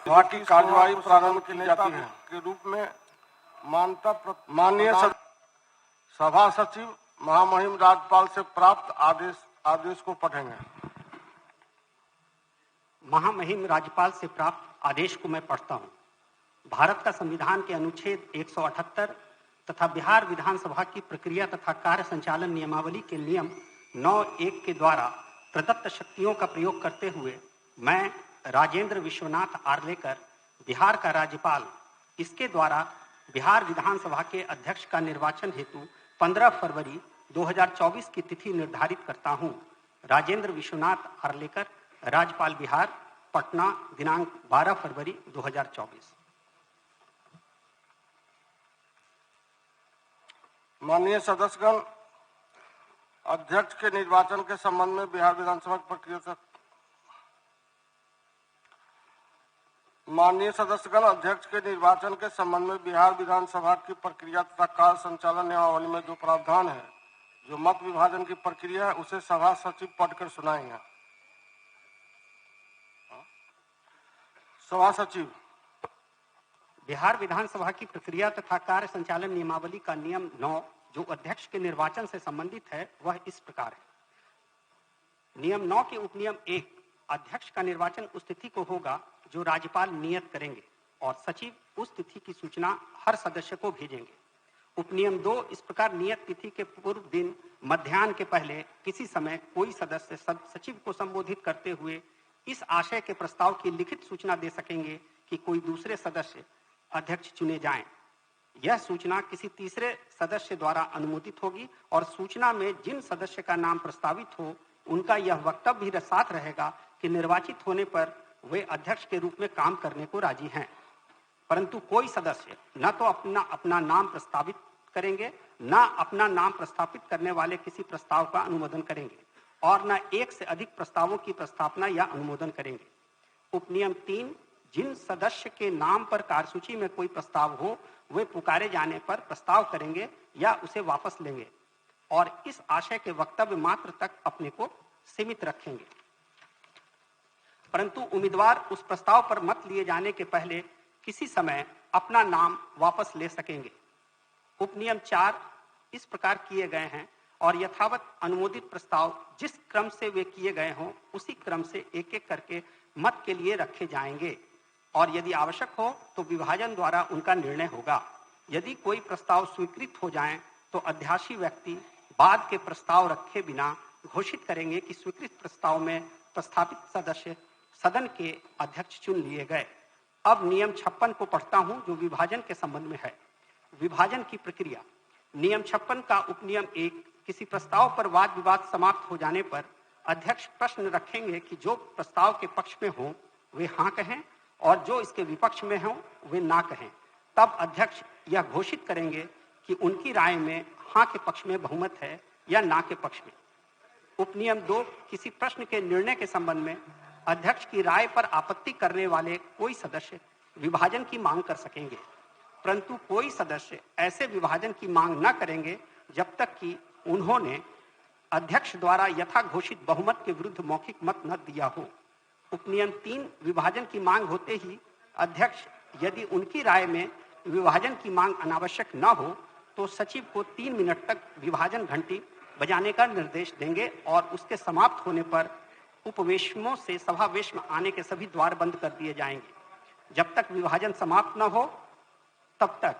सभा की कार्यवाही प्रारंभ की जाती है के रूप में माननीय सभा सचिव महामहिम राज्यपाल से प्राप्त आदेश को पढ़ेंगे। महामहिम राज्यपाल से प्राप्त आदेश को मैं पढ़ता हूं। भारत का संविधान के अनुच्छेद 178 तथा बिहार विधानसभा की प्रक्रिया तथा कार्य संचालन नियमावली के नियम 9(1) के द्वारा प्रदत्त शक्तियों का प्रयोग करते हुए मैं राजेंद्र विश्वनाथ आर्लेकर, बिहार का राज्यपाल, इसके द्वारा बिहार विधानसभा के अध्यक्ष का निर्वाचन हेतु 15 फरवरी 2024 की तिथि निर्धारित करता हूं। राजेंद्र विश्वनाथ आर्लेकर, राज्यपाल बिहार, पटना, दिनांक 12 फरवरी 2024। माननीय सदस्यगण, अध्यक्ष के निर्वाचन के संबंध में बिहार विधानसभा की प्रक्रिया माननीय सदस्यगण, अध्यक्ष के निर्वाचन के संबंध में बिहार विधानसभा की प्रक्रिया तथा कार्य संचालन नियमावली में जो प्रावधान है, जो मत विभाजन की प्रक्रिया है, उसे सभा सचिव पढ़कर सुनाएंगे। सभा सचिव। बिहार विधानसभा की प्रक्रिया तथा कार्य संचालन नियमावली का नियम 9 जो अध्यक्ष के निर्वाचन से संबंधित है वह इस प्रकार है। नियम 9 के उपनियम 1, अध्यक्ष का निर्वाचन उस तिथि को होगा जो राज्यपाल नियत करेंगे और सचिव उस तिथि की सूचना हर सदस्य को भेजेंगे। उपनियम 2 इस प्रकार नियत तिथि के पूर्व दिन मध्याह्न के पहले किसी समय कोई सदस्य सचिव को संबोधित करते हुए इस आशय के प्रस्ताव की लिखित सूचना दे सकेंगे कि कोई दूसरे सदस्य अध्यक्ष चुने जाएं। यह सूचना किसी तीसरे सदस्य द्वारा अनुमोदित होगी और सूचना में जिन सदस्य का नाम प्रस्तावित हो उनका यह वक्तव्य भी साथ रहेगा कि निर्वाचित होने पर वे अध्यक्ष के रूप में काम करने को राजी हैं। परंतु कोई सदस्य न तो अपना नाम प्रस्तावित करेंगे, न अपना नाम प्रस्तावित करने वाले किसी प्रस्ताव का अनुमोदन करेंगे और न एक से अधिक प्रस्तावों की प्रस्तावना या अनुमोदन करेंगे। उपनियम 3, जिन सदस्य के नाम पर कार्यसूची में कोई प्रस्ताव हो वे पुकारे जाने पर प्रस्ताव करेंगे या उसे वापस लेंगे और इस आशय के वक्तव्य मात्र तक अपने को सीमित रखेंगे। परंतु उम्मीदवार उस प्रस्ताव पर मत लिए जाने के पहले किसी समय अपना नाम वापस ले सकेंगे। उपनियम 4 इस प्रकार किए गए हैं और यथावत अनुमोदित प्रस्ताव जिस क्रम से वे किए गए हों उसी क्रम से एक एक करके मत के लिए रखे जाएंगे और यदि आवश्यक हो तो विभाजन द्वारा उनका निर्णय होगा। यदि कोई प्रस्ताव स्वीकृत हो जाए तो अध्याशी व्यक्ति बाद के प्रस्ताव रखे बिना घोषित करेंगे कि स्वीकृत प्रस्ताव में प्रस्तावित सदस्य सदन के अध्यक्ष चुन लिए गए। अब नियम 56 को पढ़ता हूं जो विभाजन के संबंध में है। विभाजन की प्रक्रिया। नियम 56 का उपनियम 1, किसी प्रस्ताव पर वाद विवाद समाप्त हो जाने पर अध्यक्ष प्रश्न रखेंगे कि जो प्रस्ताव के पक्ष में हो वे हाँ कहें और जो इसके विपक्ष में हो वे ना कहें। तब अध्यक्ष यह घोषित करेंगे कि उनकी राय में हाँ के पक्ष में बहुमत है या ना के पक्ष में। उपनियम 2, किसी प्रश्न के निर्णय के संबंध में अध्यक्ष की राय पर आपत्ति करने वाले कोई सदस्य विभाजन की मांग कर सकेंगे, परंतु कोई सदस्य ऐसे विभाजन की मांग न करेंगे जब तक कि उन्होंने अध्यक्ष द्वारा यथा घोषित बहुमत के विरुद्ध मौखिक मत न दिया हो। उपनियम 3, विभाजन की मांग होते ही अध्यक्ष यदि उनकी राय में विभाजन की मांग अनावश्यक न हो तो सचिव को 3 मिनट तक विभाजन घंटी बजाने का निर्देश देंगे और उसके समाप्त होने पर उपवेशनों से सभावेश में आने के सभी द्वार बंद कर दिए जाएंगे। जब तक विभाजन समाप्त न हो तब तक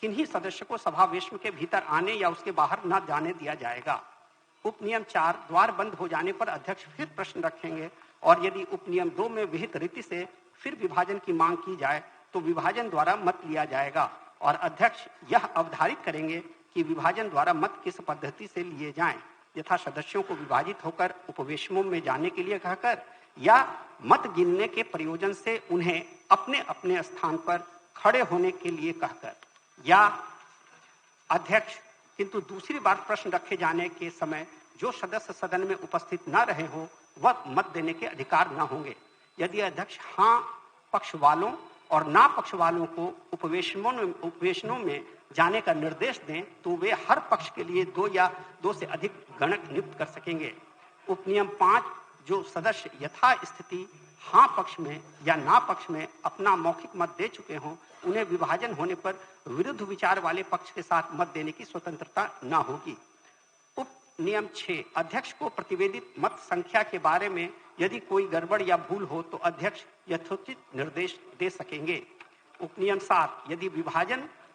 किन्हीं सदस्य को सभावेश के भीतर आने या उसके बाहर न जाने दिया जाएगा। उपनियम 4, द्वार बंद हो जाने पर अध्यक्ष फिर प्रश्न रखेंगे और यदि उपनियम 2 में विहित रीति से फिर विभाजन की मांग की जाए तो विभाजन द्वारा मत लिया जाएगा और अध्यक्ष यह अवधारित करेंगे कि विभाजन द्वारा मत किस पद्धति से लिए जाएं, यथा सदस्यों को विभाजित होकर उपवेशनों में जाने के लिए कहकर या मत गिनने के प्रयोजन से उन्हें अपने अपने स्थान पर खड़े होने के लिए कहकर, या अध्यक्ष किंतु दूसरी बार प्रश्न रखे जाने के समय जो सदस्य सदन में उपस्थित न रहे हो वह मत देने के अधिकार न होंगे। यदि अध्यक्ष हाँ पक्ष वालों और ना पक्ष वालों को उपवेशनों में जाने का निर्देश दें तो वे हर पक्ष के लिए 2 या 2 से अधिक गणक नियुक्त कर सकेंगे। उपनियम 5, जो सदस्य यथा स्थिति हाँ पक्ष में या ना पक्ष में अपना मौखिक मत दे चुके हों, उन्हें विभाजन होने पर विरुद्ध विचार वाले पक्ष के साथ मत देने की स्वतंत्रता न होगी। उप नियम 6, अध्यक्ष को प्रतिवेदित मत संख्या के बारे में यदि कोई गड़बड़ या भूल हो तो अध्यक्ष यथोचित निर्देश दे सकेंगे। उपनियम 7, यदि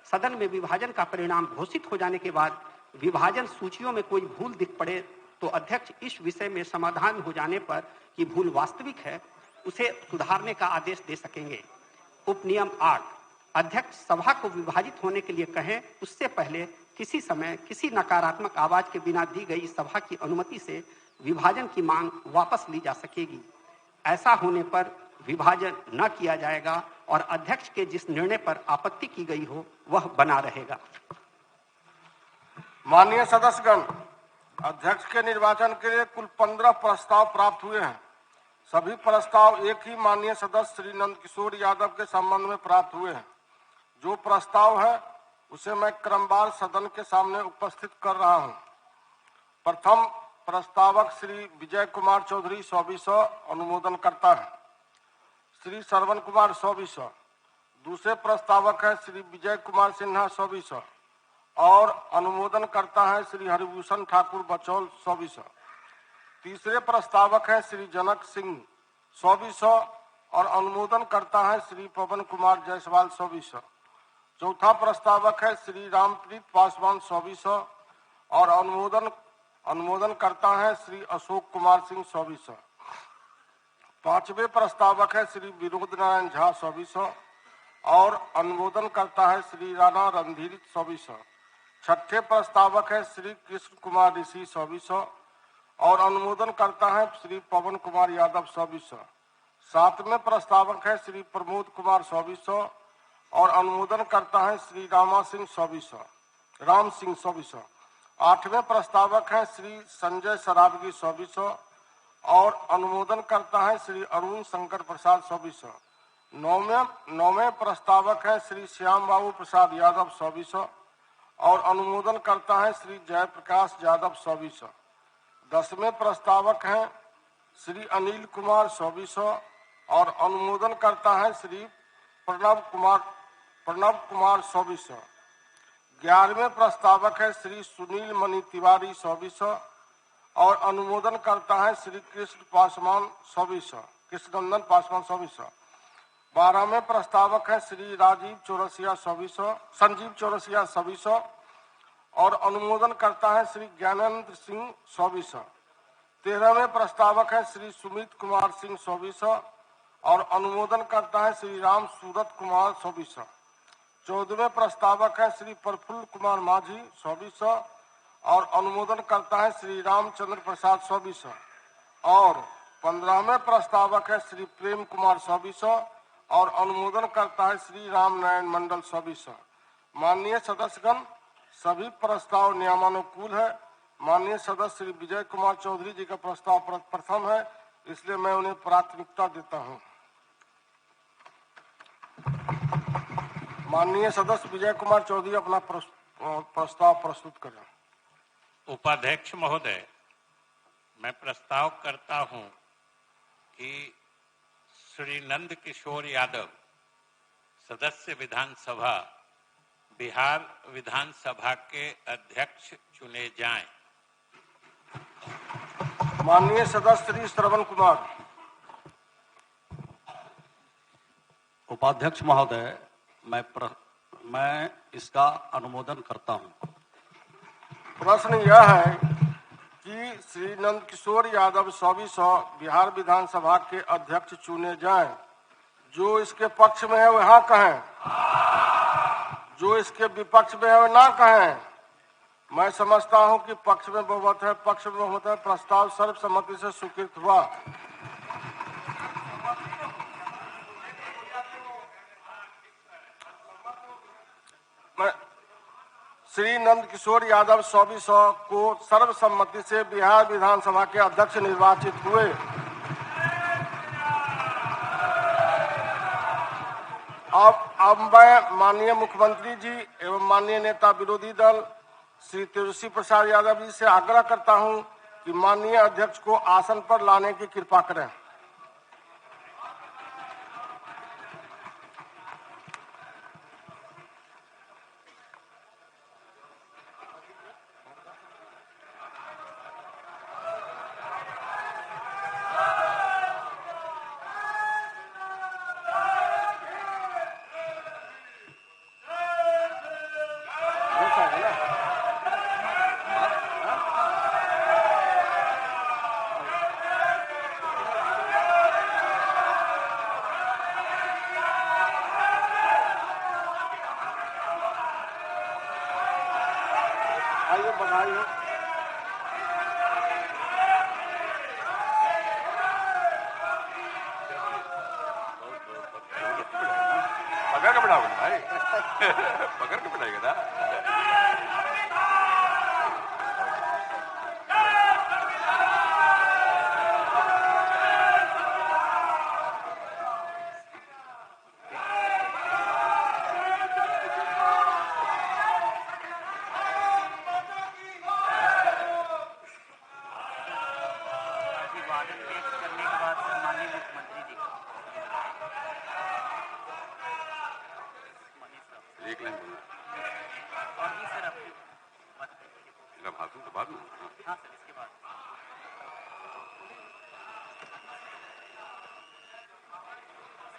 सदन में विभाजन का परिणाम घोषित हो जाने के बाद विभाजन सूचियों में कोई भूल दिख पड़े तो अध्यक्ष इस विषय में समाधान हो जाने पर कि भूल वास्तविक है उसे सुधारने का आदेश दे सकेंगे। उपनियम 8, अध्यक्ष सभा को विभाजित होने के लिए कहें उससे पहले किसी समय किसी नकारात्मक आवाज के बिना दी गई सभा की अनुमति से विभाजन की मांग वापस ली जा सकेगी। ऐसा होने पर विभाजन न किया जाएगा और अध्यक्ष के जिस निर्णय पर आपत्ति की गई हो वह बना रहेगा। माननीय सदस्यगण, अध्यक्ष के निर्वाचन के लिए कुल 15 प्रस्ताव प्राप्त हुए हैं। सभी प्रस्ताव एक ही माननीय सदस्य श्री नंद किशोर यादव के संबंध में प्राप्त हुए हैं। जो प्रस्ताव है उसे मैं क्रमवार सदन के सामने उपस्थित कर रहा हूं। प्रथम प्रस्तावक श्री विजय कुमार चौधरी 100 अनुमोदन करता है। श्री श्रवण कुमार 100। दूसरे प्रस्तावक है श्री विजय कुमार सिन्हा 100 और अनुमोदन करता है श्री हरिभूषण ठाकुर बचौल 100। तीसरे प्रस्तावक है श्री जनक सिंह 100 और अनुमोदन करता है श्री पवन कुमार जायसवाल 100। चौथा प्रस्तावक है श्री रामप्रीत पासवान 100 और अनुमोदन करता है श्री अशोक कुमार सिंह 100। पांचवें प्रस्तावक है श्री विनोद नारायण झा 100 और अनुमोदन करता है श्री राणा रणधीर 100। छठे प्रस्तावक है श्री कृष्ण कुमार ऋषि 100 और अनुमोदन करता है श्री पवन कुमार यादव 100। सातवें प्रस्तावक है श्री प्रमोद कुमार 100 और अनुमोदन करता है श्री राम सिंह 100। आठवें प्रस्तावक है श्री संजय सरावगी 100 और अनुमोदन करता है श्री अरुण शंकर प्रसाद 100। नौवें प्रस्तावक है श्री श्याम बाबू प्रसाद यादव 100 और अनुमोदन करता है श्री जयप्रकाश यादव 100। 10वें प्रस्तावक हैं श्री अनिल कुमार 100 और अनुमोदन करता है श्री प्रणव कुमार 100। 11वें प्रस्तावक है श्री सुनील मणि तिवारी 100 और अनुमोदन करता है श्री कृष्णनंदन पासवान 100। 12वें प्रस्तावक है श्री संजीव चौरसिया 100 और अनुमोदन करता है श्री ज्ञानेंद्र सिंह 100। 13वें प्रस्तावक है श्री सुमित कुमार सिंह 100 और अनुमोदन करता है श्री राम सूरत कुमार 100। 14वें प्रस्तावक है श्री प्रफुल्ल कुमार माझी 100 और अनुमोदन करता है श्री रामचंद्र प्रसाद 100 और 15वें प्रस्तावक है श्री प्रेम कुमार 100 और अनुमोदन करता है श्री राम नारायण मंडल 100। माननीय सदस्यगण, सभी प्रस्ताव नियमानुकूल है। माननीय सदस्य श्री विजय कुमार चौधरी जी का प्रस्ताव प्रथम है, इसलिए मैं उन्हें प्राथमिकता देता हूं। माननीय सदस्य विजय कुमार चौधरी अपना प्रस्ताव प्रस्तुत करें। उपाध्यक्ष महोदय, मैं प्रस्ताव करता हूं कि श्री नंद किशोर यादव सदस्य विधानसभा बिहार विधानसभा के अध्यक्ष चुने जाएं। माननीय सदस्य श्री श्रवण कुमार। उपाध्यक्ष महोदय, मैं इसका अनुमोदन करता हूं। प्रश्न यह है कि श्री नंद किशोर यादव 100 बिहार विधानसभा के अध्यक्ष चुने जाएं। जो इसके पक्ष में है वह हाँ कहें, जो इसके विपक्ष में है वह ना कहें। मैं समझता हूं कि पक्ष में बहुमत है, प्रस्ताव सर्वसम्मति से स्वीकृत हुआ। श्री नंद किशोर यादव 100 को सर्वसम्मति से बिहार विधानसभा के अध्यक्ष निर्वाचित हुए। अब मैं माननीय मुख्यमंत्री जी एवं माननीय नेता विरोधी दल श्री तेजस्वी प्रसाद यादव जी से आग्रह करता हूं कि माननीय अध्यक्ष को आसन पर लाने की कृपा करें। के बिठाओगे ना भाई पकड़ के बिठाएगा ना। एक लाइन बोलना और भी सर अपने भाषण के बाद में। हाँ सर इसके बाद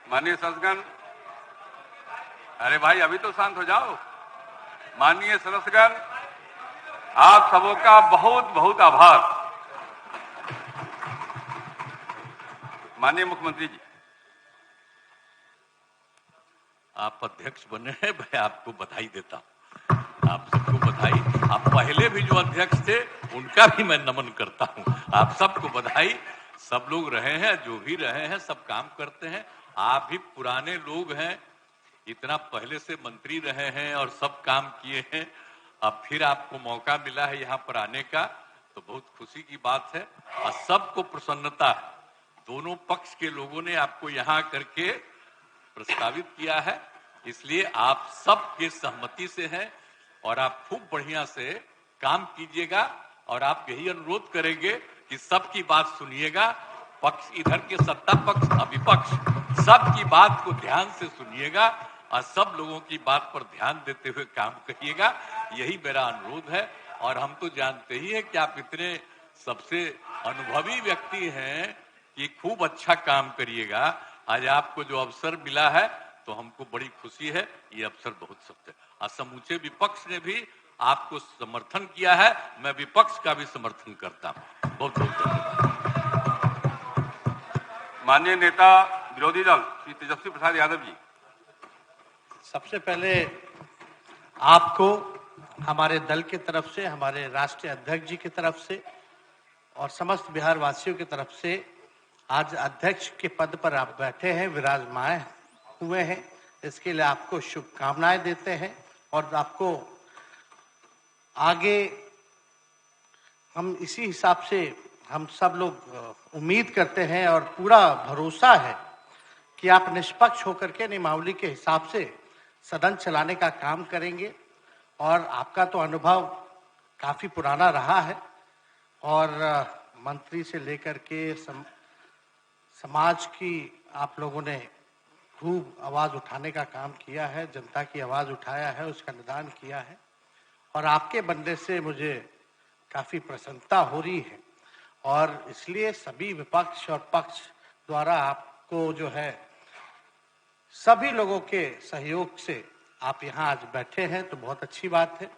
माननीय सदस्यगण, अरे भाई अभी तो शांत हो जाओ। माननीय सदस्यगण, आप सबों का बहुत बहुत आभार। माननीय मुख्यमंत्री जी, आप अध्यक्ष बने हैं, मैं आपको बधाई देता हूं। आप सबको बधाई। आप पहले भी जो अध्यक्ष थे उनका भी मैं नमन करता हूं। आप सबको बधाई। सब लोग रहे हैं, जो भी रहे हैं, सब काम करते हैं। आप भी पुराने लोग हैं, इतना पहले से मंत्री रहे हैं और सब काम किए हैं। अब फिर आपको मौका मिला है यहाँ पर आने का, तो बहुत खुशी की बात है और सबको प्रसन्नता है। दोनों पक्ष के लोगों ने आपको यहाँ करके प्रस्तावित किया है, इसलिए आप सबके सहमति से हैं और आप खूब बढ़िया से काम कीजिएगा। और आप यही अनुरोध करेंगे कि सबकी बात सुनिएगा। पक्ष इधर के सत्ता पक्ष विपक्ष सबकी बात को ध्यान से सुनिएगा और सब लोगों की बात पर ध्यान देते हुए काम करिएगा। यही मेरा अनुरोध है। और हम तो जानते ही हैं कि आप इतने सबसे अनुभवी व्यक्ति हैं कि खूब अच्छा काम करिएगा। आज आपको जो अवसर मिला है तो हमको बड़ी खुशी है। ये अवसर बहुत सत्य है और समूचे विपक्ष ने भी आपको समर्थन किया है। मैं विपक्ष का भी समर्थन करता हूं। बहुत बहुत धन्यवाद। माननीय नेता विरोधी दल श्री तेजस्वी प्रसाद यादव जी। सबसे पहले आपको हमारे दल की तरफ से, हमारे राष्ट्रीय अध्यक्ष जी की तरफ से और समस्त बिहार वासियों की तरफ से आज अध्यक्ष के पद पर आप बैठे हैं, विराजमान हुए हैं, इसके लिए आपको शुभकामनाएं देते हैं। और आपको आगे हम इसी हिसाब से हम सब लोग उम्मीद करते हैं और पूरा भरोसा है कि आप निष्पक्ष होकर के नियमावली के हिसाब से सदन चलाने का काम करेंगे। और आपका तो अनुभव काफी पुराना रहा है और मंत्री से लेकर के समाज की आप लोगों ने खूब आवाज उठाने का काम किया है, जनता की आवाज उठाया है, उसका निदान किया है और आपके बनने से मुझे काफी प्रसन्नता हो रही है। और इसलिए सभी विपक्ष और पक्ष द्वारा आपको जो है सभी लोगों के सहयोग से आप यहाँ आज बैठे हैं तो बहुत अच्छी बात है।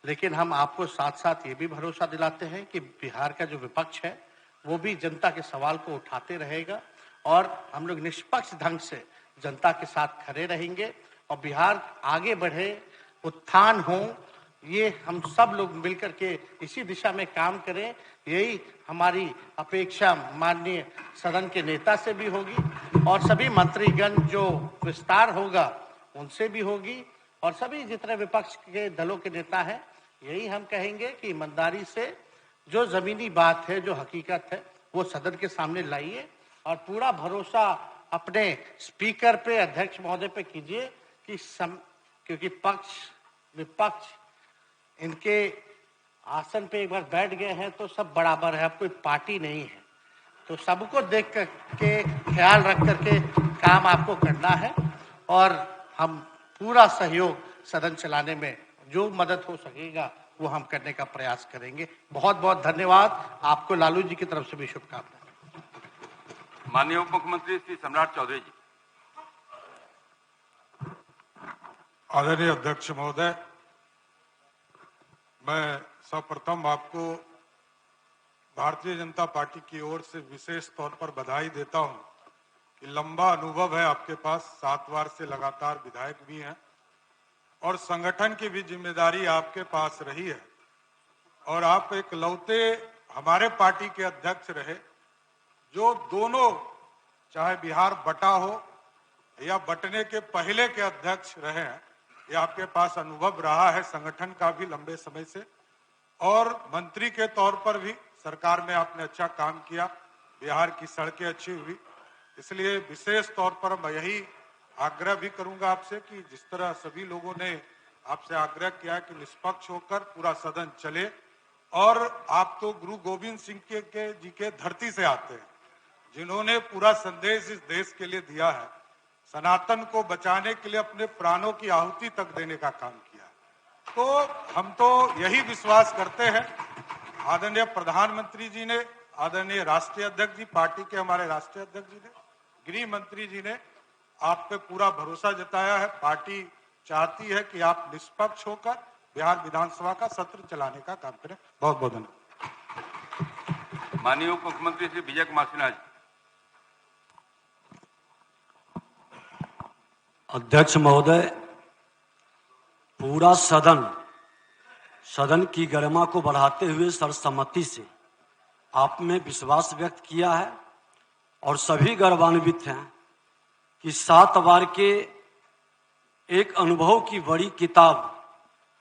लेकिन हम आपको साथ साथ ये भी भरोसा दिलाते हैं कि बिहार का जो विपक्ष है वो भी जनता के सवाल को उठाते रहेगा और हम लोग निष्पक्ष ढंग से जनता के साथ खड़े रहेंगे और बिहार आगे बढ़े, उत्थान हो, ये हम सब लोग मिलकर के इसी दिशा में काम करें। यही हमारी अपेक्षा माननीय सदन के नेता से भी होगी और सभी मंत्रीगण जो विस्तार होगा उनसे भी होगी और सभी जितने विपक्ष के दलों के नेता हैं। यही हम कहेंगे कि ईमानदारी से जो जमीनी बात है, जो हकीकत है, वो सदन के सामने लाइए और पूरा भरोसा अपने स्पीकर पे, अध्यक्ष महोदय पे कीजिए कि क्योंकि पक्ष विपक्ष इनके आसन पे एक बार बैठ गए हैं तो सब बराबर है, अब कोई पार्टी नहीं है। तो सबको देख करके ख्याल रख करके काम आपको करना है और हम पूरा सहयोग सदन चलाने में जो मदद हो सकेगा वो हम करने का प्रयास करेंगे। बहुत बहुत धन्यवाद। आपको लालू जी की तरफ से भी शुभकामनाएं। माननीय उप मुख्यमंत्री श्री सम्राट चौधरी जी। आदरणीय अध्यक्ष महोदय, मैं सर्वप्रथम आपको भारतीय जनता पार्टी की ओर से विशेष तौर पर बधाई देता हूं कि लंबा अनुभव है आपके पास, 7 बार से लगातार विधायक भी हैं और संगठन की भी जिम्मेदारी आपके पास रही है और आप एक लौते हमारे पार्टी के अध्यक्ष रहे जो दोनों, चाहे बिहार बटा हो या बंटने के पहले के अध्यक्ष रहे हैं, ये आपके पास अनुभव रहा है संगठन का भी लंबे समय से, और मंत्री के तौर पर भी सरकार में आपने अच्छा काम किया, बिहार की सड़कें अच्छी हुई। इसलिए विशेष तौर पर मैं यही आग्रह भी करूंगा आपसे कि जिस तरह सभी लोगों ने आपसे आग्रह किया कि निष्पक्ष होकर पूरा सदन चले, और आप तो गुरु गोविंद सिंह जी के धरती से आते हैं, जिन्होंने पूरा संदेश इस देश के लिए दिया है, सनातन को बचाने के लिए अपने प्राणों की आहुति तक देने का काम किया। तो हम तो यही विश्वास करते हैं, आदरणीय प्रधानमंत्री जी ने, आदरणीय राष्ट्रीय अध्यक्ष जी, पार्टी के हमारे राष्ट्रीय अध्यक्ष जी ने, गृह मंत्री जी ने आप पे पूरा भरोसा जताया है। पार्टी चाहती है कि आप निष्पक्ष होकर बिहार विधानसभा का सत्र चलाने का काम करें। बहुत बहुत धन्यवाद। माननीय उप मुख्यमंत्री श्री विजय कुमार सिन्हा जी। अध्यक्ष महोदय, पूरा सदन की गरिमा को बढ़ाते हुए सर्वसम्मति से आप में विश्वास व्यक्त किया है, और सभी गौरवान्वित हैं कि 7 बार के एक अनुभव की बड़ी किताब,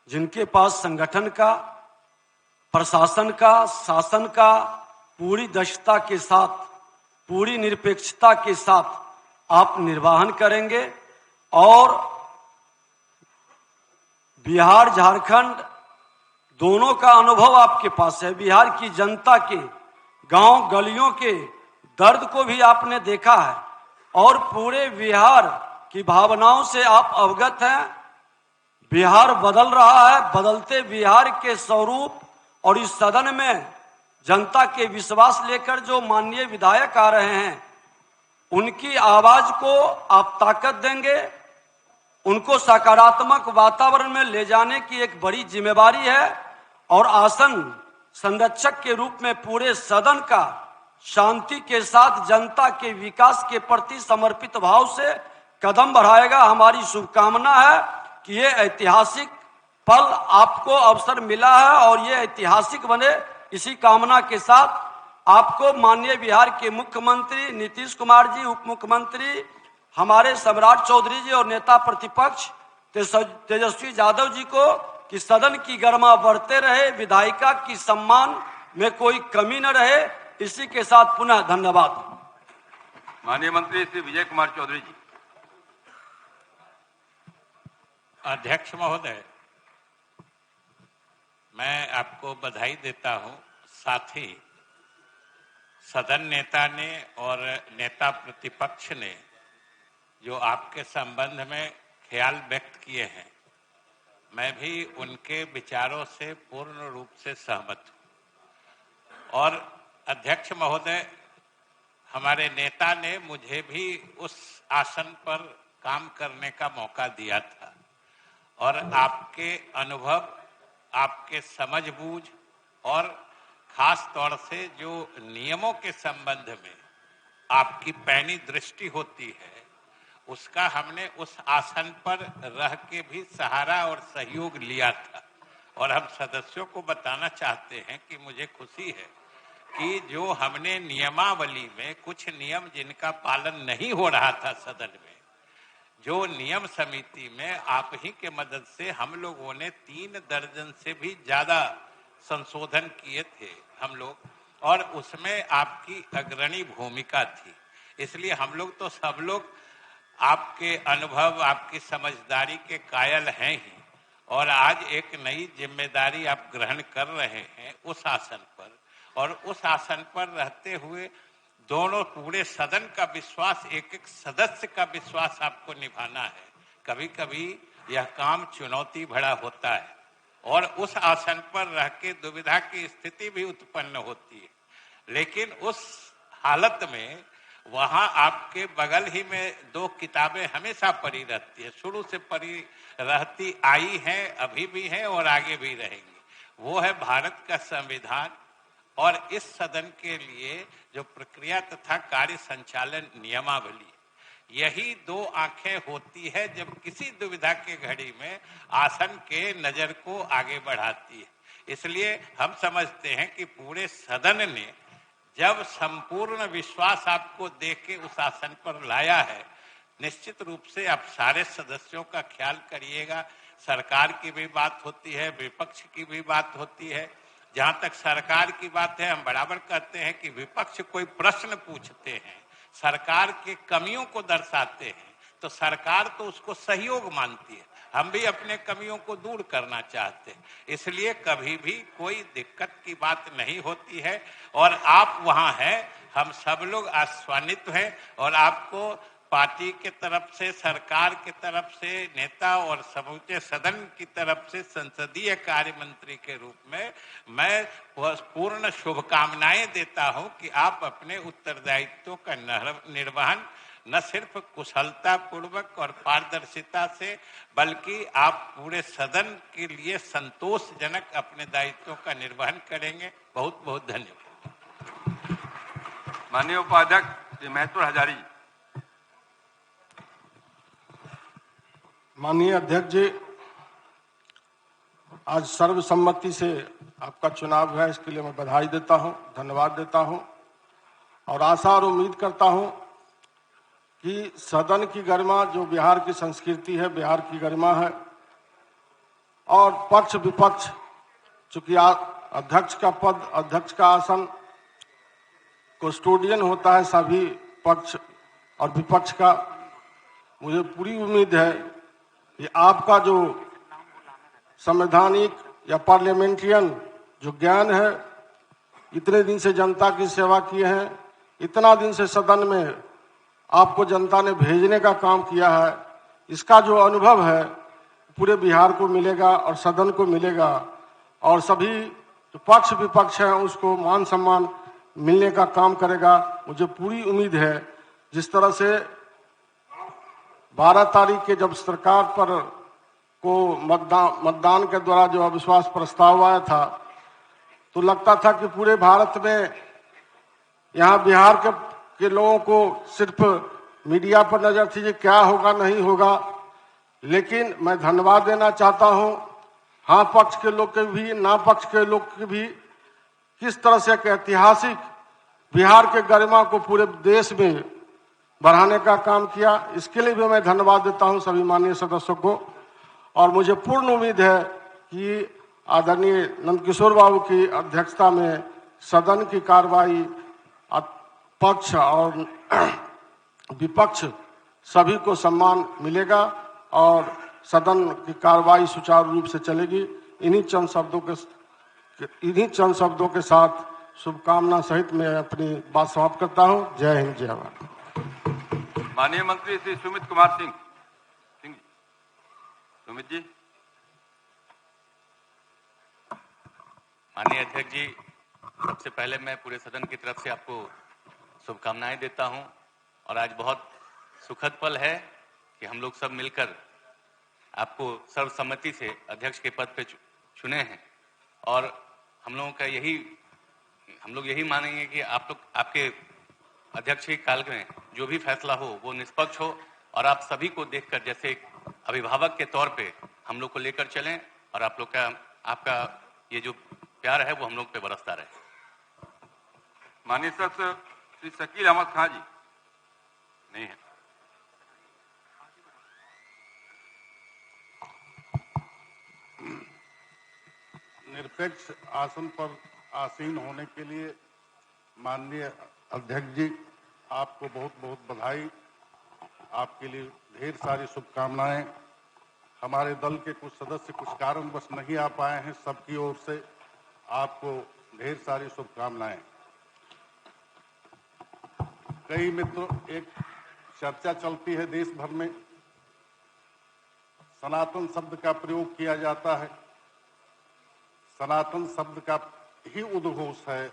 जिनके पास संगठन का, प्रशासन का, शासन का पूरी दक्षता के साथ, पूरी निरपेक्षता के साथ आप निर्वहन करेंगे, और बिहार झारखंड दोनों का अनुभव आपके पास है। बिहार की जनता के गांव गलियों के दर्द को भी आपने देखा है, और पूरे बिहार की भावनाओं से आप अवगत हैं। बिहार बदल रहा है, बदलते बिहार के स्वरूप और इस सदन में जनता के विश्वास लेकर जो माननीय विधायक आ रहे हैं, उनकी आवाज को आप ताकत देंगे, उनको सकारात्मक वातावरण में ले जाने की एक बड़ी जिम्मेवारी है, और आसन संरक्षक के रूप में पूरे सदन का शांति के साथ जनता के विकास के प्रति समर्पित भाव से कदम बढ़ाएगा। हमारी शुभकामना है कि ये ऐतिहासिक पल आपको अवसर मिला है और ये ऐतिहासिक बने। इसी कामना के साथ आपको माननीय बिहार के मुख्यमंत्री नीतीश कुमार जी, उप मुख्यमंत्री हमारे सम्राट चौधरी जी और नेता प्रतिपक्ष तेजस्वी यादव जी को कि सदन की गरिमा बढ़ते रहे, विधायिका की सम्मान में कोई कमी न रहे। इसी के साथ पुनः धन्यवाद। माननीय मंत्री श्री विजय कुमार चौधरी जी। अध्यक्ष महोदय, मैं आपको बधाई देता हूं। साथ ही सदन नेता ने और नेता प्रतिपक्ष ने जो आपके संबंध में ख्याल व्यक्त किए हैं, मैं भी उनके विचारों से पूर्ण रूप से सहमत हूं। और अध्यक्ष महोदय, हमारे नेता ने मुझे भी उस आसन पर काम करने का मौका दिया था, और आपके अनुभव, आपके समझबूझ और खास तौर से जो नियमों के संबंध में आपकी पैनी दृष्टि होती है, उसका हमने उस आसन पर रह के भी सहारा और सहयोग लिया था। और हम सदस्यों को बताना चाहते हैं कि मुझे खुशी है कि जो हमने नियमावली में कुछ नियम जिनका पालन नहीं हो रहा था सदन में, जो नियम समिति में आप ही के मदद से हम लोगों ने 3 दर्जन से भी ज्यादा संशोधन किए थे हम लोग, और उसमें आपकी अग्रणी भूमिका थी। इसलिए हम लोग तो सब लोग आपके अनुभव, आपकी समझदारी के कायल हैं ही, और आज एक नई जिम्मेदारी आप ग्रहण कर रहे हैं उस आसन पर, और उस आसन पर रहते हुए दोनों पूरे सदन का विश्वास, एक एक सदस्य का विश्वास आपको निभाना है। कभी कभी यह काम चुनौती भरा होता है, और उस आसन पर रह के दुविधा की स्थिति भी उत्पन्न होती है। लेकिन उस हालत में वहां आपके बगल ही में 2 किताबें हमेशा पड़ी रहती है, शुरू से पड़ी रहती आई हैं, अभी भी हैं और आगे भी रहेंगी। वो है भारत का संविधान और इस सदन के लिए जो प्रक्रिया तथा कार्य संचालन नियमावली। यही 2 आंखें होती है जब किसी दुविधा के घड़ी में आसन के नजर को आगे बढ़ाती है। इसलिए हम समझते हैं कि पूरे सदन ने जब संपूर्ण विश्वास आपको देके उस आसन पर लाया है, निश्चित रूप से आप सारे सदस्यों का ख्याल करिएगा। सरकार की भी बात होती है, विपक्ष की भी बात होती है। जहां तक सरकार की बात है, हम बराबर कहते हैं कि विपक्ष कोई प्रश्न पूछते हैं, सरकार के कमियों को दर्शाते हैं, तो सरकार तो उसको सहयोग मानती है। हम भी अपने कमियों को दूर करना चाहते हैं, इसलिए कभी भी कोई दिक्कत की बात नहीं होती है। और आप वहां हैं, हम सब लोग आश्वानित हैं और आपको पार्टी के तरफ से, सरकार के तरफ से, नेता और समूचे सदन की तरफ से संसदीय कार्य मंत्री के रूप में मैं पूर्ण शुभकामनाएं देता हूं कि आप अपने उत्तरदायित्वों का निर्वहन न सिर्फ कुशलता पूर्वक और पारदर्शिता से, बल्कि आप पूरे सदन के लिए संतोषजनक अपने दायित्वों का निर्वहन करेंगे। बहुत बहुत धन्यवाद। माननीय उपाध्यक्ष श्री महतुर हजारी। माननीय अध्यक्ष जी, आज सर्वसम्मति से आपका चुनाव हुआ, इसके लिए मैं बधाई देता हूं, धन्यवाद देता हूं और आशा और उम्मीद करता हूं कि सदन की गरिमा, जो बिहार की संस्कृति है, बिहार की गरिमा है, और पक्ष विपक्ष, चूंकि अध्यक्ष का पद, अध्यक्ष का आसन कस्टोडियन होता है सभी पक्ष और विपक्ष का, मुझे पूरी उम्मीद है कि आपका जो संवैधानिक या पार्लियामेंट्रियन जो ज्ञान है, इतने दिन से जनता की सेवा किए हैं, इतना दिन से सदन में आपको जनता ने भेजने का काम किया है, इसका जो अनुभव है पूरे बिहार को मिलेगा और सदन को मिलेगा, और सभी जो पक्ष विपक्ष हैं उसको मान सम्मान मिलने का काम करेगा। मुझे पूरी उम्मीद है जिस तरह से 12 तारीख के जब सरकार पर को मतदान के द्वारा जो अविश्वास प्रस्ताव आया था, तो लगता था कि पूरे भारत में यहाँ बिहार के लोगों को सिर्फ मीडिया पर नजर थी कि क्या होगा नहीं होगा, लेकिन मैं धन्यवाद देना चाहता हूँ हाँ पक्ष के लोग के भी, ना पक्ष के लोग के भी, किस तरह से एक ऐतिहासिक बिहार के गरिमा को पूरे देश में बढ़ाने का काम किया। इसके लिए भी मैं धन्यवाद देता हूं सभी माननीय सदस्यों को, और मुझे पूर्ण उम्मीद है कि आदरणीय नंदकिशोर बाबू की अध्यक्षता में सदन की कार्रवाई पक्ष और विपक्ष सभी को सम्मान मिलेगा और सदन की कार्रवाई सुचारू रूप से चलेगी। इन्हीं चंद शब्दों के साथ शुभकामना सहित मैं अपनी बात समाप्त करता हूं। जय हिंद, जय भारत। माननीय मंत्री श्री सुमित कुमार सिंह जी। सुमित जी। माननीय अध्यक्ष जी, सबसे पहले मैं पूरे सदन की तरफ से आपको शुभकामनाएं देता हूं और आज बहुत सुखद पल है कि हम लोग सब मिलकर आपको सर्वसम्मति से अध्यक्ष के पद पे चुने हैं, और हम लोग यही मानेंगे कि आप लोग, आपके अध्यक्ष के काल में जो भी फैसला हो वो निष्पक्ष हो और आप सभी को देखकर जैसे एक अभिभावक के तौर पे हम लोग को लेकर चलें, और आप लोग का, आपका ये जो प्यार है वो हम लोग पे बरसता रहे। माननीय सदस्य श्री शकील अहमद खान जी नहीं है। निरपेक्ष आसन पर आसीन होने के लिए माननीय अध्यक्ष जी, आपको बहुत बहुत बधाई, आपके लिए ढेर सारी शुभकामनाएं। हमारे दल के कुछ सदस्य कुछ कारणवश नहीं आ पाए हैं, सबकी ओर से आपको ढेर सारी शुभकामनाएं। कई मित्रों, एक चर्चा चलती है देश भर में, सनातन शब्द का प्रयोग किया जाता है। सनातन शब्द का ही उद्घोष है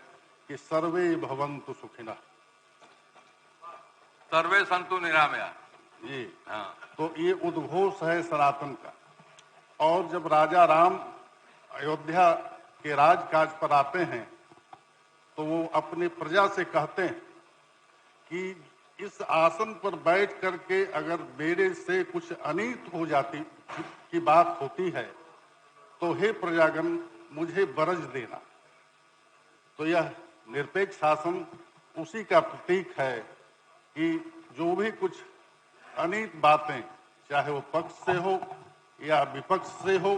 कि सर्वे भवन्तु सुखिनः, सर्वे संतु निरामया। ये हाँ। तो ये उद्घोष है सनातन का। और जब राजा राम अयोध्या के राजकाज पर आते हैं तो वो अपनी प्रजा से कहते हैं कि इस आसन पर बैठ करके अगर मेरे से कुछ अनित हो जाती की बात होती है तो हे प्रजागण मुझे बरज देना। तो यह निरपेक्ष शासन उसी का प्रतीक है कि जो भी कुछ अनेक बातें, चाहे वो पक्ष से हो या विपक्ष से हो,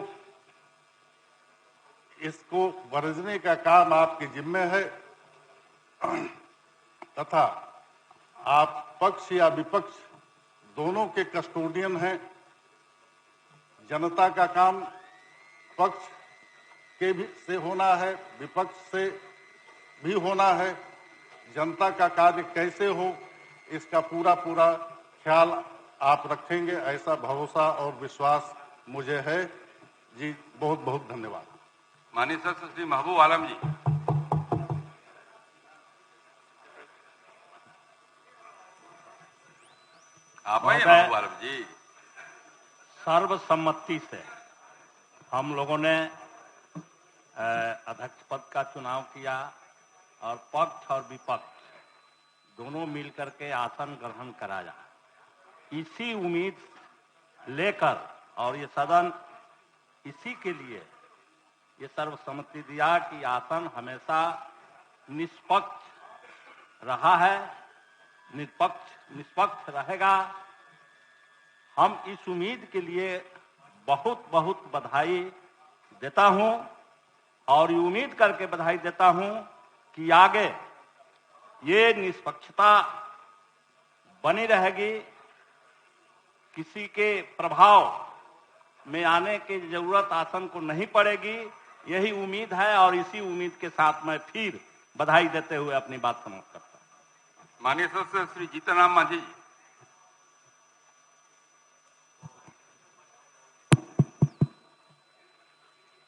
इसको बरसने का काम आपके जिम्मे है तथा आप पक्ष या विपक्ष दोनों के कस्टोडियन हैं। जनता का काम पक्ष के भी से होना है, विपक्ष से भी होना है। जनता का कार्य कैसे हो, इसका पूरा पूरा ख्याल आप रखेंगे, ऐसा भरोसा और विश्वास मुझे है जी। बहुत बहुत धन्यवाद। माननीय सदस्य श्री महबूब आलम जी। आप आइए महबूब आलम जी। सर्वसम्मति से हम लोगों ने अध्यक्ष पद का चुनाव किया और पक्ष और विपक्ष दोनों मिलकर के आसन ग्रहण कराया। इसी उम्मीद लेकर और ये सदन इसी के लिए ये सर्वसम्मति दिया कि आसन हमेशा निष्पक्ष रहा है, निष्पक्ष रहेगा। हम इस उम्मीद के लिए बहुत बहुत बधाई देता हूं और ये उम्मीद करके बधाई देता हूं कि आगे ये निष्पक्षता बनी रहेगी, किसी के प्रभाव में आने की जरूरत आसन को नहीं पड़ेगी। यही उम्मीद है और इसी उम्मीद के साथ मैं फिर बधाई देते हुए अपनी बात समाप्त करता हूं। माननीय सदस्य श्री जीतनराम मांझी जी।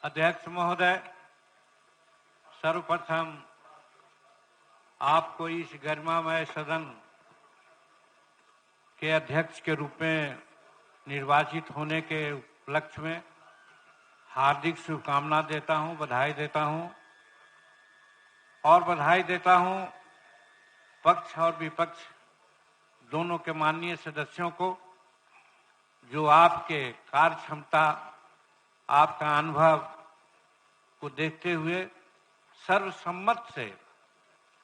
अध्यक्ष महोदय, सर्वप्रथम आपको इस गरिमामय सदन के अध्यक्ष के रूप में निर्वाचित होने के उपलक्ष्य में हार्दिक शुभकामना देता हूं, बधाई देता हूं और बधाई देता हूं पक्ष और विपक्ष दोनों के माननीय सदस्यों को, जो आपके कार्य क्षमता, आपका अनुभव को देखते हुए सर्वसम्मत से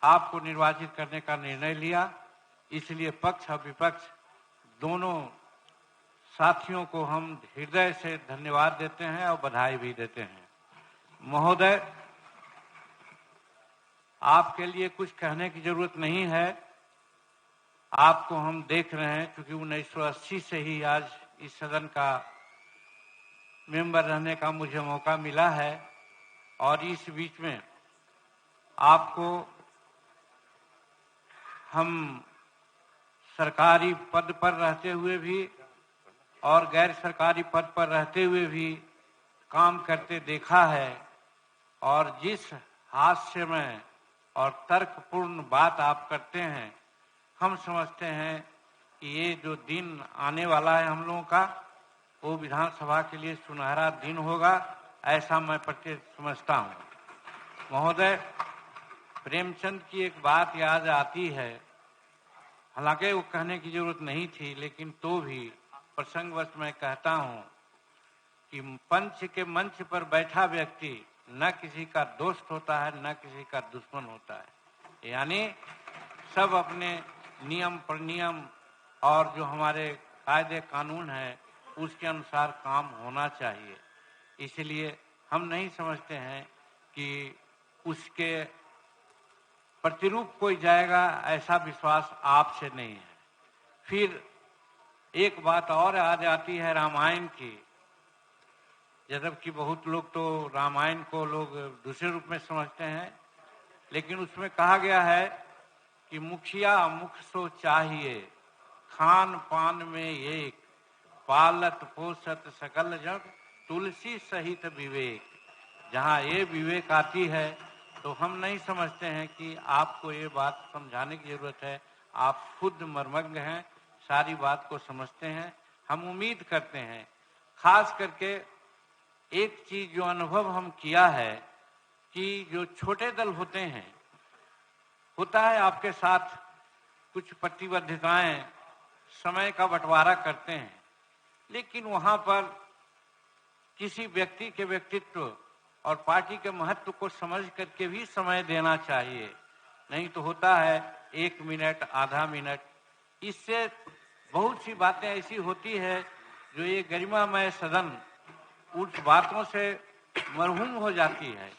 आपको निर्वाचित करने का निर्णय लिया। इसलिए पक्ष और विपक्ष दोनों साथियों को हम हृदय से धन्यवाद देते हैं और बधाई भी देते हैं। महोदय, आपके लिए कुछ कहने की जरूरत नहीं है। आपको हम देख रहे हैं, क्योंकि 1980 से ही आज इस सदन का मेंबर रहने का मुझे मौका मिला है और इस बीच में आपको हम सरकारी पद पर रहते हुए भी और गैर सरकारी पद पर रहते हुए भी काम करते देखा है और जिस हास्यमय और तर्कपूर्ण बात आप करते हैं, हम समझते हैं कि ये जो दिन आने वाला है हम लोगों का, वो विधानसभा के लिए सुनहरा दिन होगा, ऐसा मैं प्रत्येक समझता हूँ। महोदय, प्रेमचंद की एक बात याद आती है, हालांकि वो कहने की जरूरत नहीं थी, लेकिन तो भी प्रसंगवश मैं कहता हूँ कि पंच के मंच पर बैठा व्यक्ति न किसी का दोस्त होता है, न किसी का दुश्मन होता है। यानी सब अपने नियम प्रनियम और जो हमारे कायदे कानून है उसके अनुसार काम होना चाहिए। इसलिए हम नहीं समझते हैं कि उसके प्रतिरूप कोई जाएगा, ऐसा विश्वास आपसे नहीं है। फिर एक बात और आ जाती है रामायण की, जबकि बहुत लोग तो रामायण को लोग दूसरे रूप में समझते हैं, लेकिन उसमें कहा गया है कि मुखिया मुख सो चाहिए, खान पान में एक, पालत पोषत सकल जग, तुलसी सहित विवेक। जहाँ ये विवेक आती है तो हम नहीं समझते हैं कि आपको ये बात समझाने की जरूरत है। आप खुद मर्मज्ञ हैं, सारी बात को समझते हैं। हम उम्मीद करते हैं, खास करके एक चीज जो अनुभव हम किया है कि जो छोटे दल होते हैं, होता है आपके साथ कुछ प्रतिबद्धताएं, समय का बंटवारा करते हैं, लेकिन वहां पर किसी व्यक्ति के व्यक्तित्व और पार्टी के महत्व को समझ करके भी समय देना चाहिए। नहीं तो होता है 1 मिनट, आधा मिनट, इससे बहुत सी बातें ऐसी होती है जो ये गरिमामय सदन उस बातों से मरहूम हो जाती है।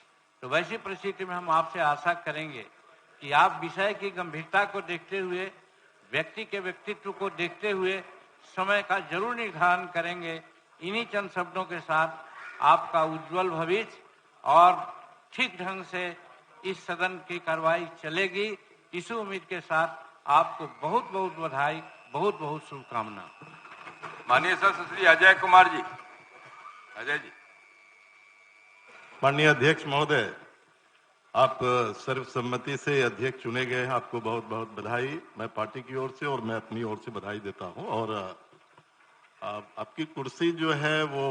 तो वैसी परिस्थिति में हम आपसे आशा करेंगे कि आप विषय की गंभीरता को देखते हुए, व्यक्ति के व्यक्तित्व को देखते हुए समय का जरूर निर्धारण करेंगे। इन्हीं चंद शब्दों के साथ आपका उज्जवल भविष्य और ठीक ढंग से इस सदन की कार्रवाई चलेगी, इसी उम्मीद के साथ आपको बहुत बहुत बधाई, बहुत बहुत शुभकामना। माननीय सदस्य श्री अजय कुमार जी। अजय जी। माननीय अध्यक्ष महोदय, आप सर्वसम्मति से अध्यक्ष चुने गए हैं, आपको बहुत बहुत बधाई। मैं पार्टी की ओर से और मैं अपनी ओर से बधाई देता हूं। और आपकी कुर्सी जो है वो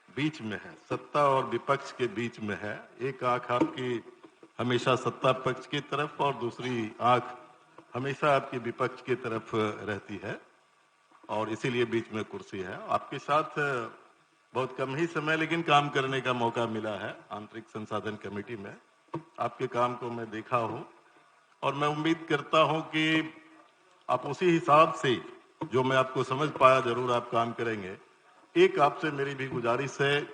बीच में है, सत्ता और विपक्ष के बीच में है। एक आंख आपकी हमेशा सत्ता पक्ष की तरफ और दूसरी आंख हमेशा आपकी विपक्ष की तरफ रहती है, और इसीलिए बीच में कुर्सी है। आपके साथ बहुत कम ही समय लेकिन काम करने का मौका मिला है आंतरिक संसाधन कमेटी में। आपके काम को मैं देखा हूं और मैं उम्मीद करता हूं कि आप उसी हिसाब से जो मैं आपको समझ पाया जरूर आप काम करेंगे। एक आपसे मेरी भी गुजारिश है,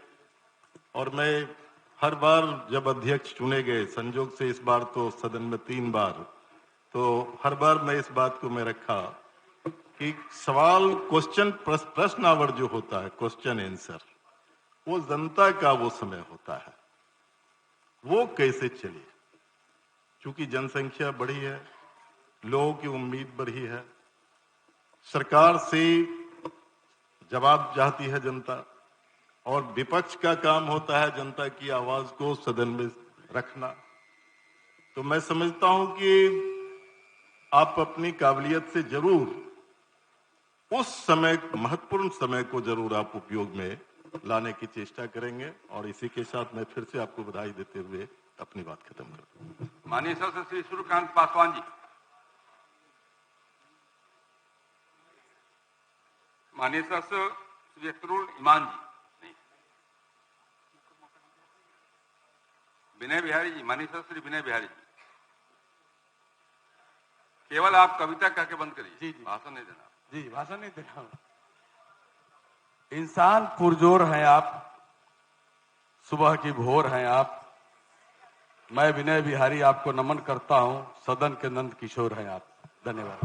और मैं हर बार जब अध्यक्ष चुने गए, संजोग से इस बार तो सदन में 3 बार, तो हर बार मैं इस बात को मैं रखा कि सवाल क्वेश्चन प्रश्न आवर जो होता है, क्वेश्चन आंसर, वो जनता का वो समय होता है, वो कैसे चले। क्योंकि जनसंख्या बढ़ी है, लोगों की उम्मीद बढ़ी है, सरकार से जवाब चाहती है जनता, और विपक्ष का काम होता है जनता की आवाज को सदन में रखना। तो मैं समझता हूं कि आप अपनी काबिलियत से जरूर उस समय, महत्वपूर्ण समय को जरूर आप उपयोग में लाने की चेष्टा करेंगे। और इसी के साथ मैं फिर से आपको बधाई देते हुए अपनी बात खत्म करता हूं। माननीय सदस्य श्री सूर्यकांत पासवान जी। माननीय सदस्य श्री अख्तरुल ईमान जी। नहीं। विनय बिहारी जी। माननीय सदस्य श्री विनय बिहारी जी। केवल आप कविता कह के बंद करिए। जी। भाषण नहीं देना। जी, भाषण नहीं दे रहा हूं। इंसान पुरजोर हैं आप, सुबह की भोर हैं आप। मैं विनय बिहारी आपको नमन करता हूं, सदन के नंद किशोर हैं आप। धन्यवाद।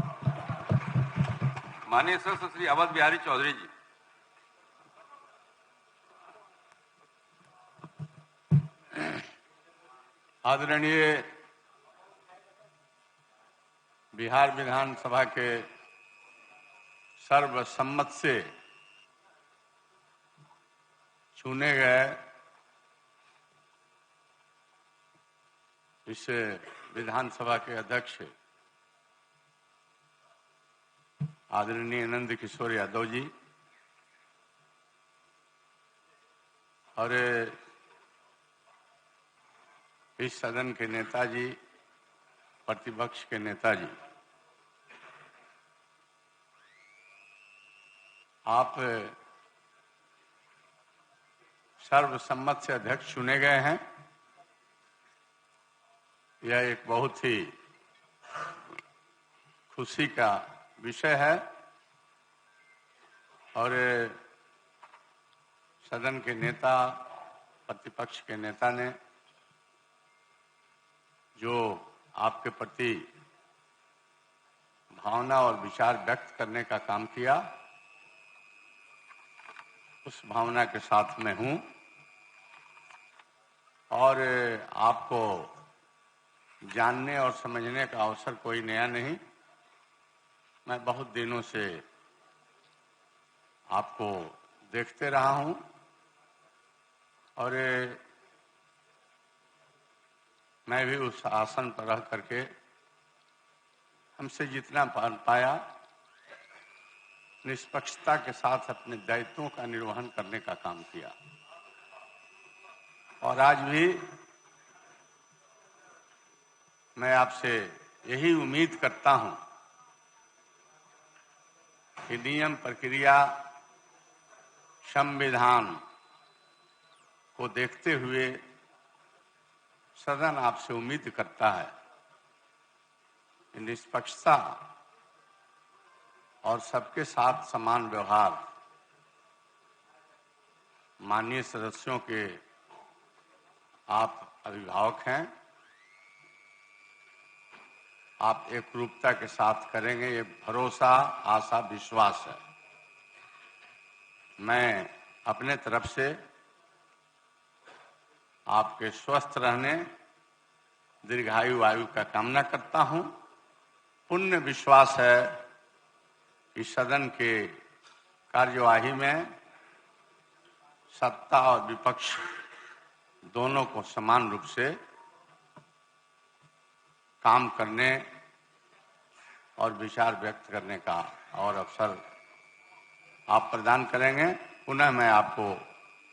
माननीय सदस्य श्री अवध बिहारी चौधरी जी। आदरणीय बिहार विधानसभा के सर्वसम्मत से चुने गए इस विधानसभा के अध्यक्ष आदरणीय नंद किशोर यादव जी और इस सदन के नेताजी, प्रतिपक्ष के नेताजी, आप सर्वसम्मत से अध्यक्ष चुने गए हैं। यह एक बहुत ही खुशी का विषय है और सदन के नेता, प्रतिपक्ष के नेता ने जो आपके प्रति भावना और विचार व्यक्त करने का काम किया, उस भावना के साथ में हूं और आपको जानने और समझने का अवसर कोई नया नहीं। मैं बहुत दिनों से आपको देखते रहा हूं और मैं भी उस आसन पर रह करके हमसे जितना पाया निष्पक्षता के साथ अपने दायित्वों का निर्वहन करने का काम किया और आज भी मैं आपसे यही उम्मीद करता हूं कि नियम, प्रक्रिया, संविधान को देखते हुए सदन आपसे उम्मीद करता है कि निष्पक्षता और सबके साथ समान व्यवहार माननीय सदस्यों के आप अभिभावक हैं, आप एकरूपता के साथ करेंगे, ये भरोसा, आशा, विश्वास है। मैं अपने तरफ से आपके स्वस्थ रहने, दीर्घायु आयु का कामना करता हूं। पूर्ण विश्वास है कि सदन के कार्यवाही में सत्ता और विपक्ष दोनों को समान रूप से काम करने और विचार व्यक्त करने का और अवसर आप प्रदान करेंगे। पुनः मैं आपको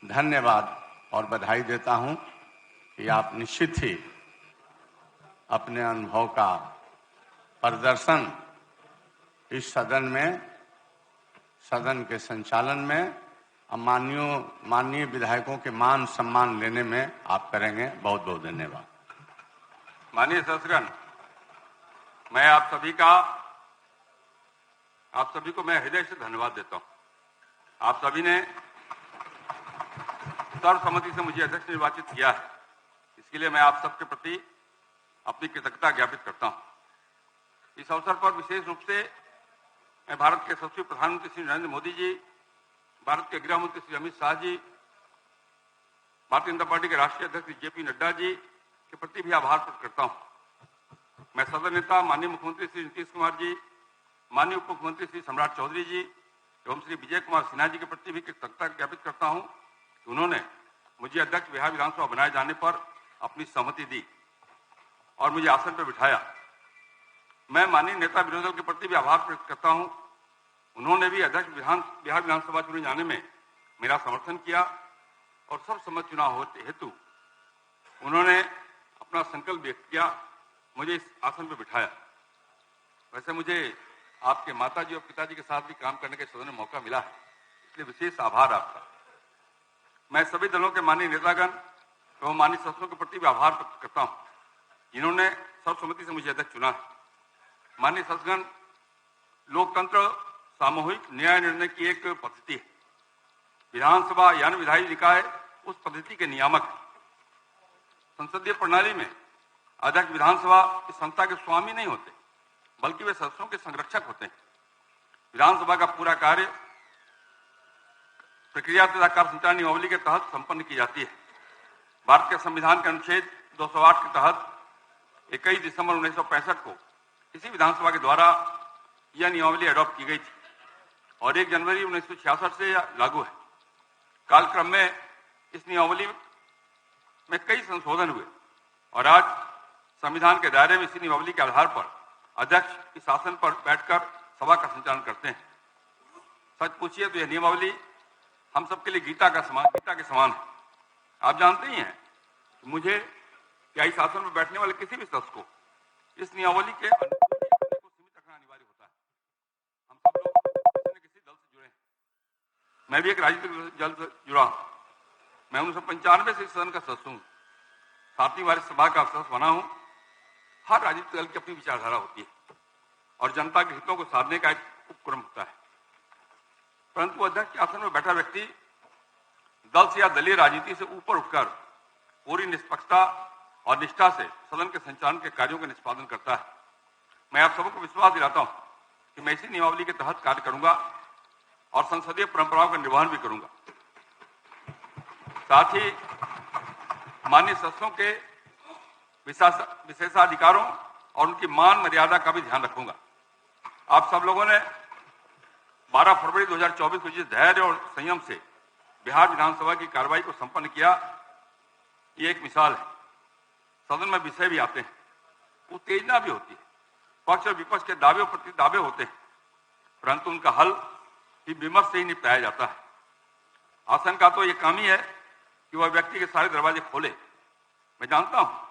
धन्यवाद और बधाई देता हूं कि आप निश्चित ही अपने अनुभव का प्रदर्शन इस सदन में, सदन के संचालन में और माननीय विधायकों के मान सम्मान लेने में आप करेंगे। बहुत बहुत धन्यवाद। माननीय सदस्यगण, मैं आप सभी को मैं हृदय से धन्यवाद देता हूं। आप सभी ने सर्वसम्मति से मुझे अध्यक्ष निर्वाचित किया है, इसके लिए मैं आप सबके प्रति अपनी कृतज्ञता ज्ञापित करता हूं। इस अवसर पर विशेष रूप से मैं भारत के यशस्वी प्रधानमंत्री श्री नरेंद्र मोदी जी, भारत के गृह मंत्री श्री अमित शाह जी, भारतीय जनता पार्टी के राष्ट्रीय अध्यक्ष जेपी नड्डा जी के प्रति भी आभार प्रकट करता हूं। मैं सदन नेता माननीय मुख्यमंत्री श्री नीतीश कुमार जी, माननीय उप मुख्यमंत्री श्री सम्राट चौधरी जी एवं श्री विजय कुमार सिन्हा जी के प्रति भी कृतज्ञता ज्ञापित करता हूं कि उन्होंने मुझे अध्यक्ष बिहार विधानसभा बनाए जाने पर अपनी सहमति दी और मुझे आसन पर बिठाया। मैं माननीय नेता विरोधी दल के प्रति भी आभार प्रकट करता हूं। उन्होंने भी अध्यक्ष बिहार विधानसभा चुने जाने में मेरा समर्थन किया और सर्वसम्मत चुनाव हेतु उन्होंने अपना संकल्प व्यक्त किया, मुझे इस आसन पर बिठाया। वैसे मुझे आपके माताजी और पिताजी के साथ भी काम करने के सदन में मौका मिला है, इसलिए विशेष आभार आपका। मैं सभी दलों के माननीय नेतागण एवं माननीय सदस्यों के प्रति भी आभार व्यक्त करता हूं, जिन्होंने सर्वसम्मति से मुझे अध्यक्ष चुना है। माननीय सदस्यगण, लोकतंत्र सामूहिक न्याय निर्णय की एक पद्धति है। विधानसभा यानी विधायी निकाय उस पद्धति के नियामक है। संसदीय प्रणाली में अध्यक्ष विधानसभा इस संस्था के स्वामी नहीं होते, बल्कि वे सदस्यों के संरक्षक होते हैं। विधानसभा का पूरा कार्य प्रक्रिया तथा कार्य संचालन नियमावली के तहत संपन्न की जाती है। भारत के संविधान के अनुच्छेद 208 के तहत 21 दिसंबर 1965 को इसी विधानसभा के द्वारा यह नियमावली अडॉप्ट की गई थी और 1 जनवरी 1966 से लागू है। कालक्रम में इस नियमावली में कई संशोधन हुए और आज संविधान के दायरे में इसी नियमावली के आधार पर अध्यक्ष इस आसन पर बैठकर सभा का संचालन करते हैं। सच पूछिए तो यह नियमावली हम सबके लिए गीता के समान है। आप जानते ही हैं कि मुझे या इस आसन पर बैठने वाले किसी भी सदस्य को इस नियमावली के अनुकूल को सीमित रखना अनिवार्य होता है। हम सब लोग किसी दल से जुड़े हैं। मैं भी एक राजनीतिक दल से जुड़ा हूं। मैं 1995 से इस सदन का सदस्य हूं। 7वीं वार्षिक सभा का सदस्य बना हूं। हर राजनीतिक दल की अपनी विचारधारा होती है और जनता के हितों को साधने का एक उपक्रम होता है, परंतु अध्यक्ष के आसन में बैठा व्यक्ति दल से या दलीय राजनीति से ऊपर उठकर पूरी निष्पक्षता और निष्ठा से सदन के संचालन के कार्यों का निष्पादन करता है। मैं आप सबको विश्वास दिलाता हूं कि मैं इसी नियमावली के तहत कार्य करूंगा और संसदीय परंपराओं का निर्वहन भी करूंगा। साथ ही माननीय सदस्यों के विशेषाधिकारों और उनकी मान मर्यादा का भी ध्यान रखूंगा। आप सब लोगों ने 12 फरवरी 2024 को जिस धैर्य और संयम से बिहार विधानसभा की कार्रवाई को संपन्न किया, ये एक मिसाल है। सदन में विषय भी आते हैं, उत्तेजना भी होती है, पक्ष और विपक्ष के दावे और प्रति दावे होते हैं, परंतु उनका हल ही विमर्श से ही निपटाया जाता है। आसन का तो ये काम ही है कि वह व्यक्ति के सारे दरवाजे खोले। मैं जानता हूं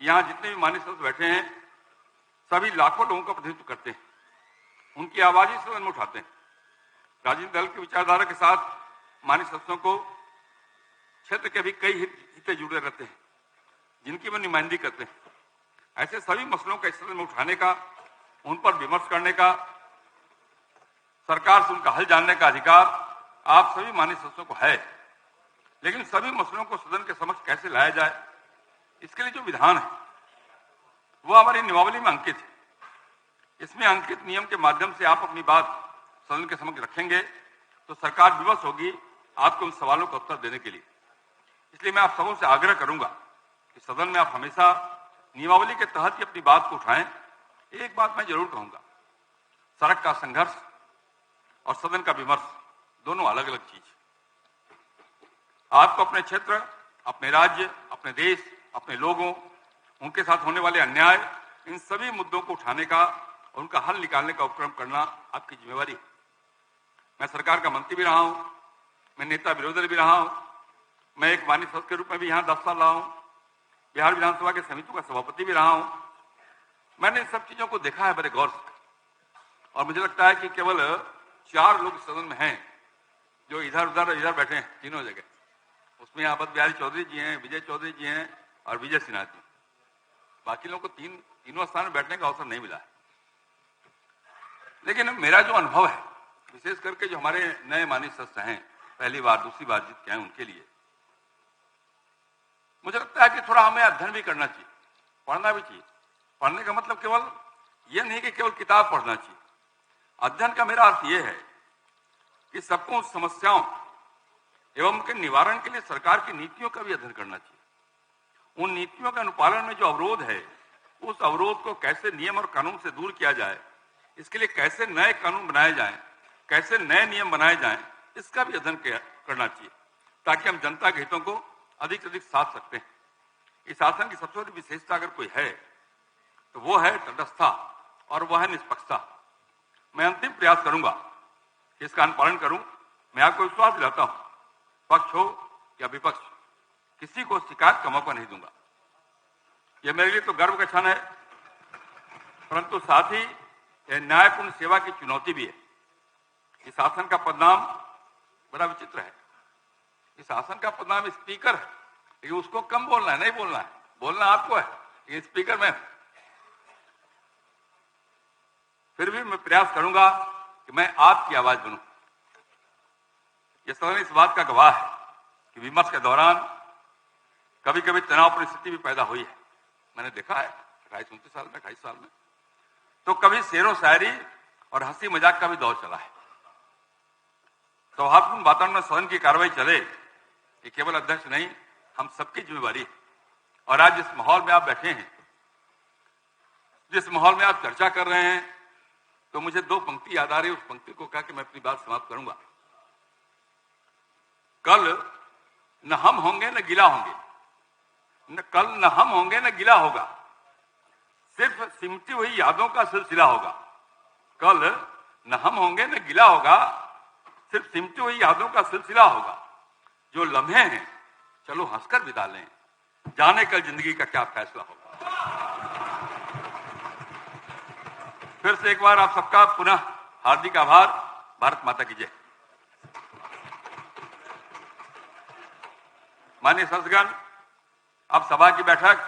कि यहाँ जितने भी माननीय सदस्य बैठे हैं सभी लाखों लोगों का प्रतिनिधित्व करते हैं, उनकी आवाज ही सदन में उठाते हैं। राजनीतिक दल की विचारधारा के साथ माननीय सदस्यों को क्षेत्र के भी कई हित जुड़े रहते हैं, जिनकी वे नुमाइंदगी करते हैं। ऐसे सभी मसलों का इस सदन में उठाने का, उन पर विमर्श करने का सरकार से उनका हल जानने का अधिकार आप सभी माननीय सदस्यों को है, लेकिन सभी मसलों को सदन के समक्ष कैसे लाया जाए, इसके लिए जो विधान है वो हमारी नियमावली में अंकित है। इसमें अंकित नियम के माध्यम से आप अपनी बात सदन के समक्ष रखेंगे तो सरकार विवश होगी आपको उन सवालों का उत्तर देने के लिए। इसलिए मैं आप सबों से आग्रह करूंगा कि सदन में आप हमेशा नियमावली के तहत ही अपनी बात को उठाएं। एक बात मैं जरूर कहूंगा, सड़क का संघर्ष और सदन का विमर्श दोनों अलग अलग चीज। आपको अपने क्षेत्र, अपने राज्य, अपने देश, अपने लोगों, उनके साथ होने वाले अन्याय, इन सभी मुद्दों को उठाने का और उनका हल निकालने का उपक्रम करना आपकी जिम्मेवारी है। मैं सरकार का मंत्री भी रहा हूं, मैं नेता विरोधी दल भी रहा हूं, मैं एक माननीय सदस्य के रूप में भी यहाँ 10 साल रहा हूं, बिहार विधानसभा के समितियों का सभापति भी रहा हूं। मैंने इन सब चीजों को देखा है बड़े गौर से, और मुझे लगता है कि केवल 4 लोग सदन में हैं जो इधर बैठे हैं तीनों जगह। उसमें अवध बिहारी चौधरी जी हैं, विजय चौधरी जी हैं और विजय सिन्हा जी। बाकी लोगों को तीनों स्थान में बैठने का अवसर नहीं मिला है। लेकिन मेरा जो अनुभव है, विशेष करके जो हमारे नए माननीय सदस्य हैं, पहली बार दूसरी बार जीत के आए, उनके लिए मुझे लगता है कि थोड़ा हमें अध्ययन भी करना चाहिए, पढ़ना भी चाहिए। पढ़ने का मतलब केवल यह नहीं कि केवल किताब पढ़ना चाहिए। अध्ययन का मेरा अर्थ यह है कि सबको उस समस्याओं एवं उनके निवारण के लिए सरकार की नीतियों का भी अध्ययन करना चाहिए। उन नीतियों के अनुपालन में जो अवरोध है, उस अवरोध को कैसे नियम और कानून से दूर किया जाए, इसके लिए कैसे नए कानून बनाए जाएं, कैसे नए नियम बनाए जाएं, इसका भी अध्ययन करना चाहिए, ताकि हम जनता के हितों को अधिक से अधिक साध सकते हैं। इस शासन की सबसे बड़ी विशेषता अगर कोई है तो वो है तटस्थता और वह है निष्पक्षता। मैं अंतिम प्रयास करूंगा कि इसका अनुपालन करूं। मैं आपको विश्वास दिलाता हूं, पक्ष हो या विपक्ष, किसी को शिकायत का मौका नहीं दूंगा। यह मेरे लिए तो गर्व का क्षण है, परंतु साथ ही यह न्यायपूर्ण सेवा की चुनौती भी है। इस शासन का पदनाम बड़ा विचित्र है। इस शासन का पदनाम स्पीकर है, लेकिन उसको कम बोलना है, नहीं बोलना है, बोलना आपको है, लेकिन स्पीकर में। फिर भी मैं प्रयास करूंगा कि मैं आपकी आवाज बनूं। यह सदन इस बात का गवाह है कि विमर्श के दौरान कभी कभी तनावपूर्ण स्थिति भी पैदा हुई है। मैंने देखा है 28-29 साल में, 28 साल में, तो कभी शेरो शायरी और हंसी मजाक का भी दौर चला है। सौहार्दपूर्ण वातावरण में सदन की कार्रवाई चले, ये केवल अध्यक्ष नहीं, हम सबकी जिम्मेवारी है। और आज जिस माहौल में आप बैठे हैं, जिस माहौल में आप चर्चा कर रहे हैं, तो मुझे 2 पंक्ति याद आ रही है। उस पंक्ति को कहा कि मैं अपनी बात समाप्त करूंगा। कल न हम होंगे न गिला होंगे, कल न हम होंगे न गिला होगा, सिर्फ सिमटी हुई यादों का सिलसिला होगा। कल न हम होंगे न गिला होगा, सिर्फ सिमटी हुई यादों का सिलसिला होगा। जो लम्हे हैं चलो हंसकर बिता लें, जाने कल जिंदगी का क्या फैसला होगा। फिर से एक बार आप सबका पुनः हार्दिक आभार। भारत माता की जय। माननीय सदस्यगण, अब सभा की बैठक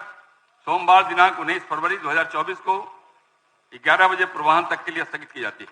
सोमवार दिनांक 19 फरवरी 2024 को 11 बजे पूर्वाह्न तक के लिए स्थगित की जाती है।